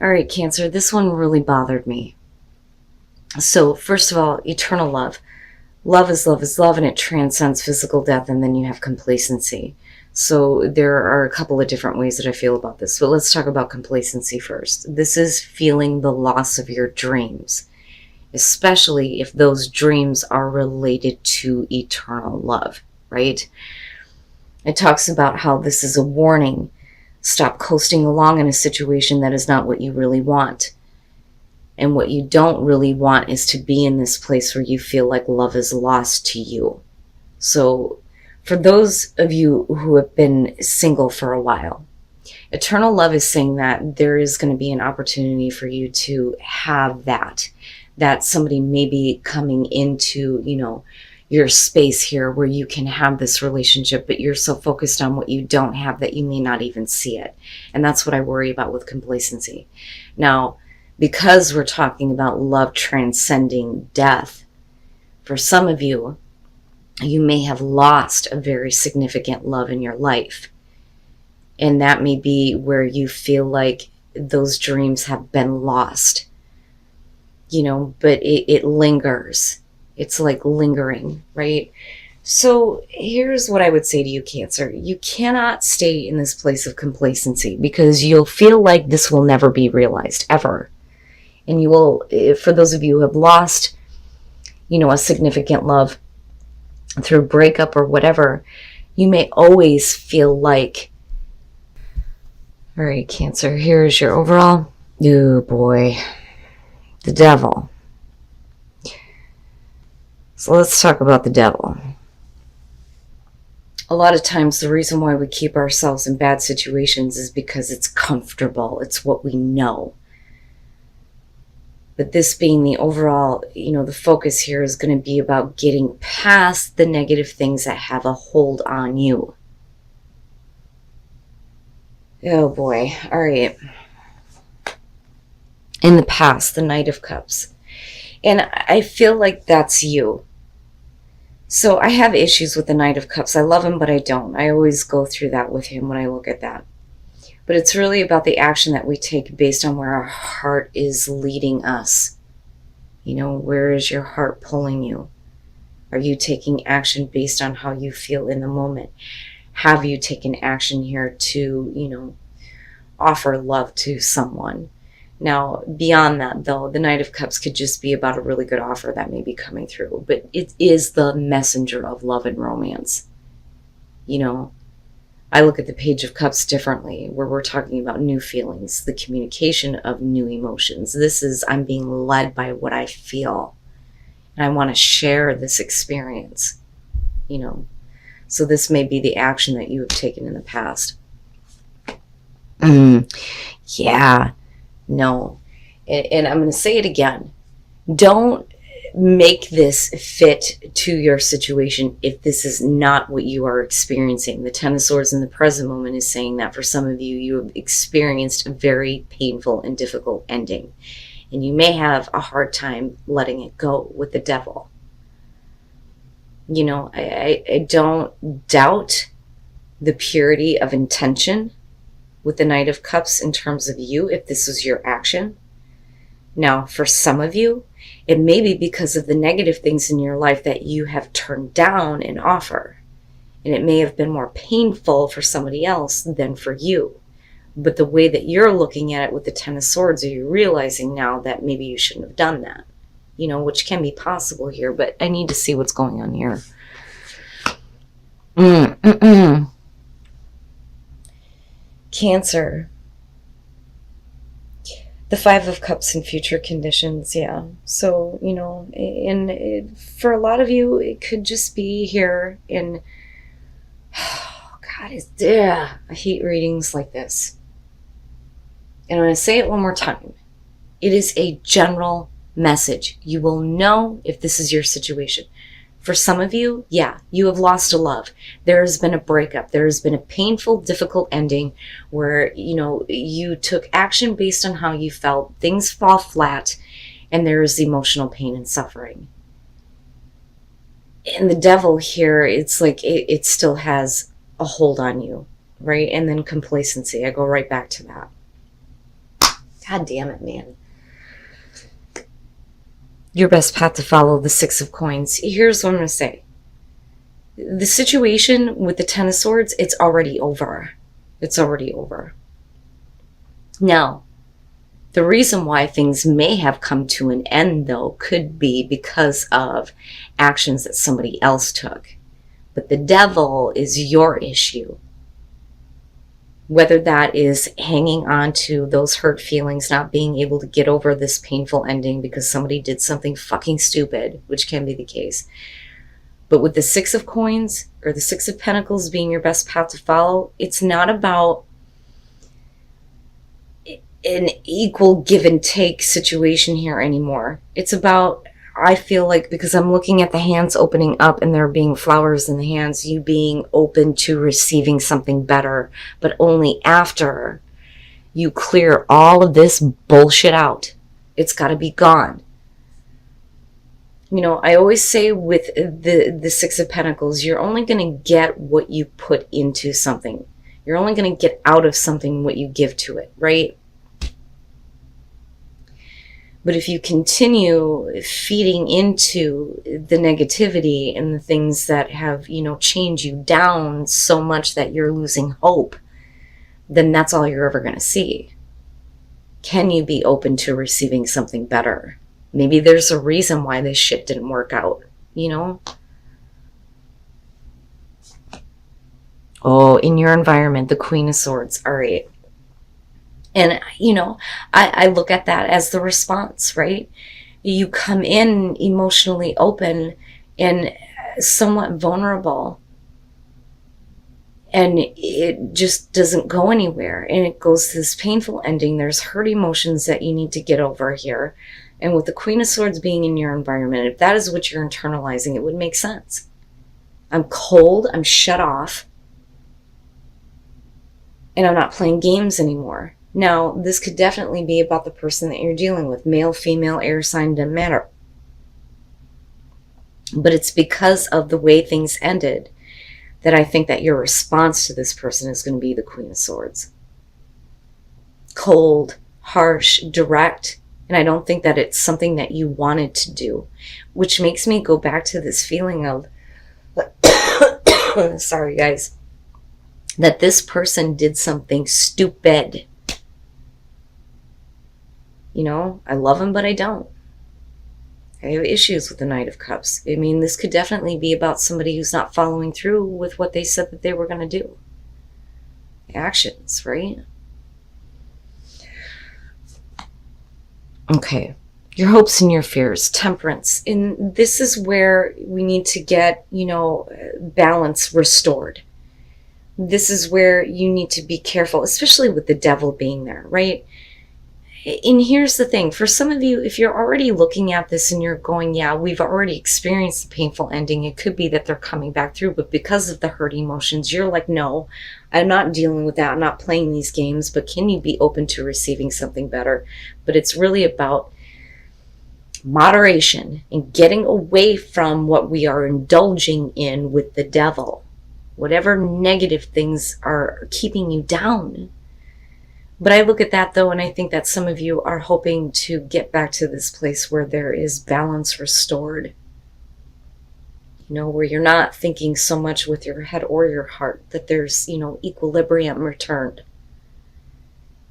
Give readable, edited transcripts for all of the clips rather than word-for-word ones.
All right, Cancer, this one really bothered me. So, first of all, eternal love. Love is love, and it transcends physical death, and then you have complacency. So, there are a couple of different ways that I feel about this. But let's talk about complacency first. This is feeling the loss of your dreams, especially if those dreams are related to eternal love, right? It talks about how this is a warning. Stop coasting along in a situation that is not what you really want. And what you don't really want is to be in this place where you feel like love is lost to you. So, for those of you who have been single for a while, eternal love is saying that there is going to be an opportunity for you to have that somebody may be coming into, your space here where you can have this relationship, but you're so focused on what you don't have that you may not even see it. And that's what I worry about with complacency. Now, because we're talking about love transcending death, for some of you, you may have lost a very significant love in your life. And that may be where you feel like those dreams have been lost, but it lingers. It's like lingering, right? So here's what I would say to you, Cancer. You cannot stay in this place of complacency because you'll feel like this will never be realized, ever. And you will, for those of you who have lost, a significant love through breakup or whatever, you may always feel like, all right, Cancer, here's your overall. Oh boy, the devil. So let's talk about the devil. A lot of times the reason why we keep ourselves in bad situations is because it's comfortable. It's what we know. But this being the overall, the focus here is going to be about getting past the negative things that have a hold on you. Oh boy. All right. In the past, the Knight of Cups. And I feel like that's you. So I have issues with the Knight of Cups. I love him, but I don't. I always go through that with him when I look at that. But it's really about the action that we take based on where our heart is leading us. Where is your heart pulling you? Are you taking action based on how you feel in the moment? Have you taken action here to, offer love to someone? Now, beyond that, though, the Knight of Cups could just be about a really good offer that may be coming through. But it is the messenger of love and romance. I look at the Page of Cups differently, where we're talking about new feelings, the communication of new emotions. This is, I'm being led by what I feel. And I want to share this experience, So this may be the action that you have taken in the past. Yeah. No. And I'm going to say it again. Don't make this fit to your situation if this is not what you are experiencing. The Ten of Swords in the present moment is saying that for some of you, you have experienced a very painful and difficult ending. And you may have a hard time letting it go with the devil. I don't doubt the purity of intention with the Knight of Cups in terms of you, if this was your action. Now, for some of you, it may be because of the negative things in your life that you have turned down an offer. And it may have been more painful for somebody else than for you. But the way that you're looking at it with the Ten of Swords, are you realizing now that maybe you shouldn't have done that? Which can be possible here, but I need to see what's going on here. Cancer. The Five of Cups in future conditions, yeah. So, and for a lot of you, it could just be here in, God, I hate readings like this. And I'm going to say it one more time. It is a general message. You will know if this is your situation. For some of you, yeah, you have lost a love. There has been a breakup. There has been a painful, difficult ending where, you took action based on how you felt. Things fall flat and there is emotional pain and suffering. And the devil here, it's like it still has a hold on you, right? And then complacency. I go right back to that. God damn it, man. Your best path to follow, the Six of Coins. Here's what I'm going to say. The situation with the Ten of Swords, it's already over. It's already over. Now, the reason why things may have come to an end, though, could be because of actions that somebody else took. But the devil is your issue. Whether that is hanging on to those hurt feelings, not being able to get over this painful ending because somebody did something fucking stupid, which can be the case. But with the Six of Coins or the Six of Pentacles being your best path to follow, it's not about an equal give and take situation here anymore. It's about, I feel like, because I'm looking at the hands opening up and there being flowers in the hands, you being open to receiving something better, but only after you clear all of this bullshit out. It's got to be gone. You know, I always say with the Six of Pentacles, you're only going to get what you put into something. You're only going to get out of something what you give to it, right? But if you continue feeding into the negativity and the things that have, you know, chained you down so much that you're losing hope, then that's all you're ever going to see. Can you be open to receiving something better? Maybe there's a reason why this shit didn't work out, you know? Oh, in your environment, the Queen of Swords. All right. And, you know, I look at that as the response, right? You come in emotionally open and somewhat vulnerable, and it just doesn't go anywhere. And it goes to this painful ending. There's hurt emotions that you need to get over here. And with the Queen of Swords being in your environment, if that is what you're internalizing, it would make sense. I'm cold, I'm shut off, and I'm not playing games anymore. Now, this could definitely be about the person that you're dealing with. Male, female, air sign, doesn't matter. But it's because of the way things ended that I think that your response to this person is going to be the Queen of Swords. Cold, harsh, direct. And I don't think that it's something that you wanted to do. Which makes me go back to this feeling of, sorry guys, that this person did something stupid. You know, I love him, but I don't. I have issues with the Knight of Cups. I mean, this could definitely be about somebody who's not following through with what they said that they were going to do. Actions, right? Okay. Your hopes and your fears. Temperance. And this is where we need to get, you know, balance restored. This is where you need to be careful, especially with the devil being there, right? And here's the thing, for some of you, if you're already looking at this and you're going, yeah, we've already experienced the painful ending, it could be that they're coming back through, but because of the hurt emotions, you're like, no, I'm not dealing with that, I'm not playing these games, but can you be open to receiving something better? But it's really about moderation and getting away from what we are indulging in with the devil, whatever negative things are keeping you down. But I look at that, though, and I think that some of you are hoping to get back to this place where there is balance restored. You know, where you're not thinking so much with your head or your heart, that there's, you know, equilibrium returned.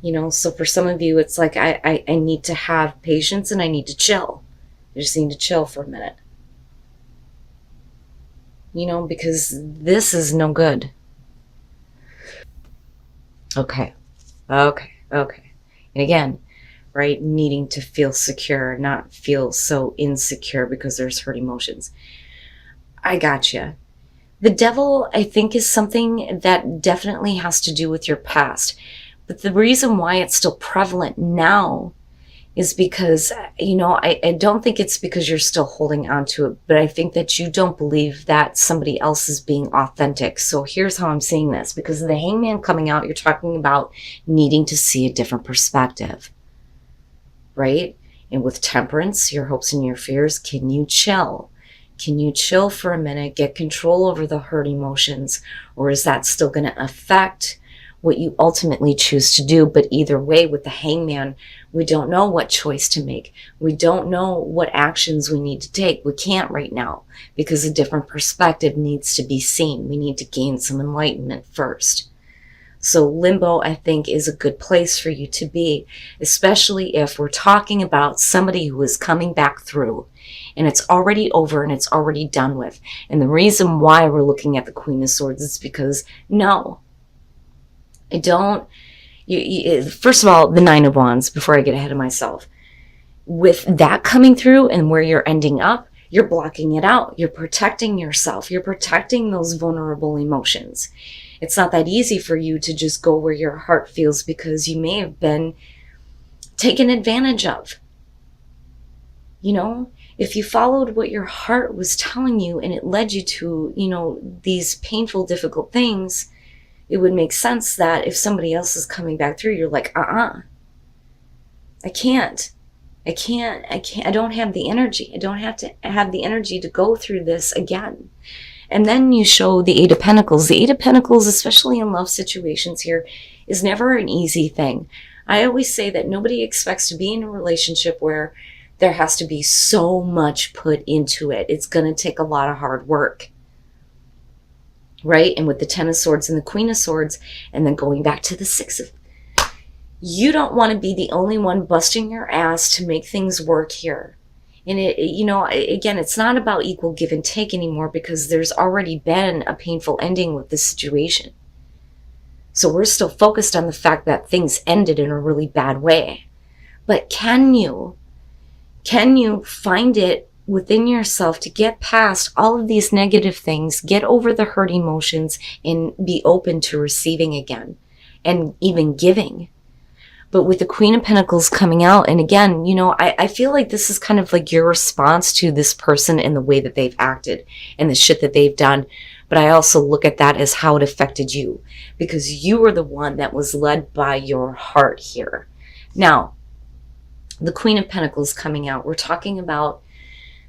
You know, so for some of you, it's like, I need to have patience and I need to chill. I just need to chill for a minute. You know, because this is no good. Okay. And again, right, needing to feel secure, not feel so insecure because there's hurt emotions. I gotcha. The devil, I think, is something that definitely has to do with your past. But the reason why it's still prevalent now is because, you know, I don't think it's because you're still holding on to it, but I think that you don't believe that somebody else is being authentic. So here's how I'm seeing this. Because of the Hangman coming out, you're talking about needing to see a different perspective, right? And with Temperance, your hopes and your fears, can you chill? Can you chill for a minute, get control over the hurt emotions? Or is that still going to affect what you ultimately choose to do. But either way, with the Hangman, we don't know what choice to make. We don't know what actions we need to take. We can't right now because a different perspective needs to be seen. We need to gain some enlightenment first. So limbo, I think, is a good place for you to be, especially if we're talking about somebody who is coming back through and it's already over and it's already done with. And the reason why we're looking at the Queen of Swords is because, no, I don't. First of all, the Nine of Wands, before I get ahead of myself, with that coming through and where you're ending up, you're blocking it out. You're protecting yourself. You're protecting those vulnerable emotions. It's not that easy for you to just go where your heart feels because you may have been taken advantage of. You know, if you followed what your heart was telling you and it led you to, these painful, difficult things, it would make sense that if somebody else is coming back through, you're like, I can't. I don't have the energy. I don't have to have the energy to go through this again. And then you show the Eight of Pentacles. The Eight of Pentacles, especially in love situations here, is never an easy thing. I always say that nobody expects to be in a relationship where there has to be so much put into it. It's going to take a lot of hard work. Right? And with the Ten of Swords and the Queen of Swords, and then going back to the Six of... You don't want to be the only one busting your ass to make things work here. And again, it's not about equal give and take anymore because there's already been a painful ending with this situation. So we're still focused on the fact that things ended in a really bad way. But can you find it within yourself to get past all of these negative things, get over the hurt emotions, and be open to receiving again and even giving? But with the Queen of Pentacles coming out, and again, I feel like this is kind of like your response to this person and the way that they've acted and the shit that they've done. But I also look at that as how it affected you because you were the one that was led by your heart here. Now, the Queen of Pentacles coming out, we're talking about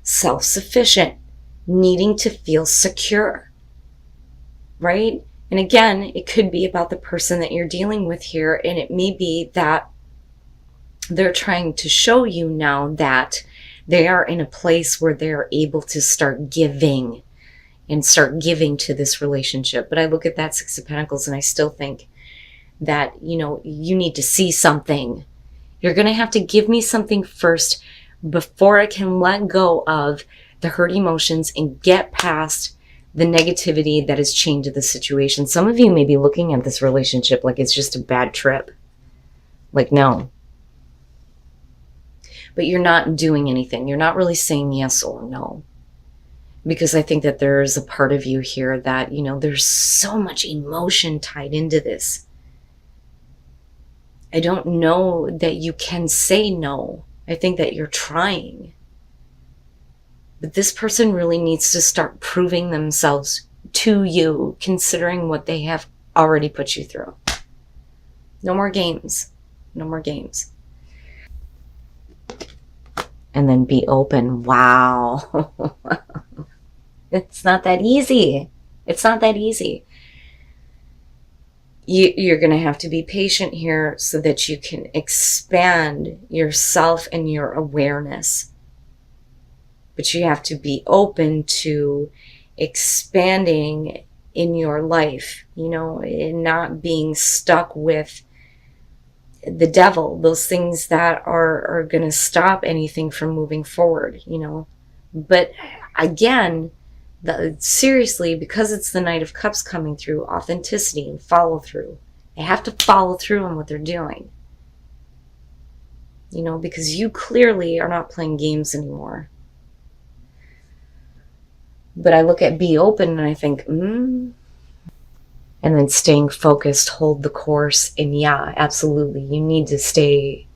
self-sufficient, needing to feel secure, right? And again, it could be about the person that you're dealing with here, and it may be that they're trying to show you now that they are in a place where they're able to start giving to this relationship. But I look at that Six of Pentacles and I still think that, you need to see something. You're going to have to give me something first before I can let go of the hurt emotions and get past the negativity that is chained to the situation. Some of you may be looking at this relationship like it's just a bad trip. Like, no. But you're not doing anything. You're not really saying yes or no. Because I think that there's a part of you here that, there's so much emotion tied into this. I don't know that you can say no. I think that you're trying. But this person really needs to start proving themselves to you, considering what they have already put you through. No more games. No more games. And then be open. Wow. It's not that easy. It's not that easy. You're going to have to be patient here so that you can expand yourself and your awareness. But you have to be open to expanding in your life, and not being stuck with the devil, those things that are going to stop anything from moving forward, But again, seriously, because it's the Knight of Cups coming through, authenticity and follow through. They have to follow through on what they're doing. Because you clearly are not playing games anymore. But I look at be open and I think, and then staying focused, hold the course. And yeah, absolutely. You need to stay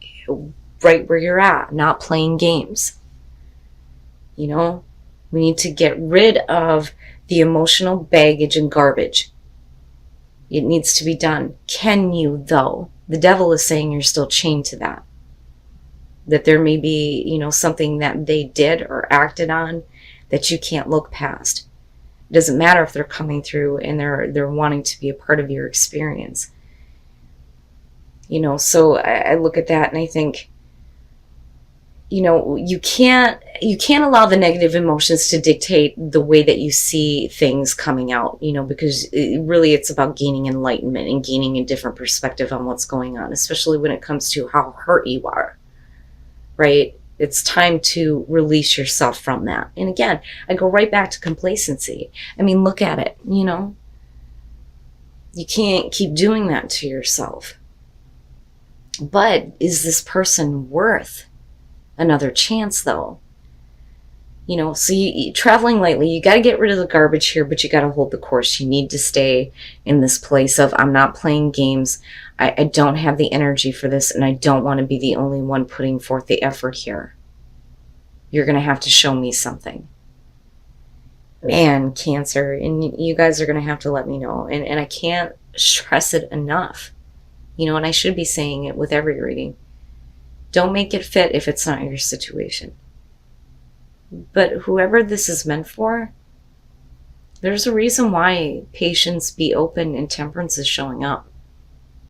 right where you're at, not playing games. We need to get rid of the emotional baggage and garbage. It needs to be done. Can you, though? The devil is saying you're still chained to that. That there may be, something that they did or acted on that you can't look past. It doesn't matter if they're coming through and they're wanting to be a part of your experience. So I look at that and I think, you can't allow the negative emotions to dictate the way that you see things coming out, because really it's about gaining enlightenment and gaining a different perspective on what's going on, especially when it comes to how hurt you are, right? It's time to release yourself from that. And again, I go right back to complacency. I mean, look at it, you can't keep doing that to yourself. But is this person worth another chance, though? So traveling lightly, you got to get rid of the garbage here, but you got to hold the course. You need to stay in this place of, I'm not playing games. I don't have the energy for this, and I don't want to be the only one putting forth the effort here. You're going to have to show me something. Man, Cancer, and you guys are going to have to let me know. And I can't stress it enough. And I should be saying it with every reading. Don't make it fit if it's not your situation. But whoever this is meant for, there's a reason why patience, be open, and temperance is showing up.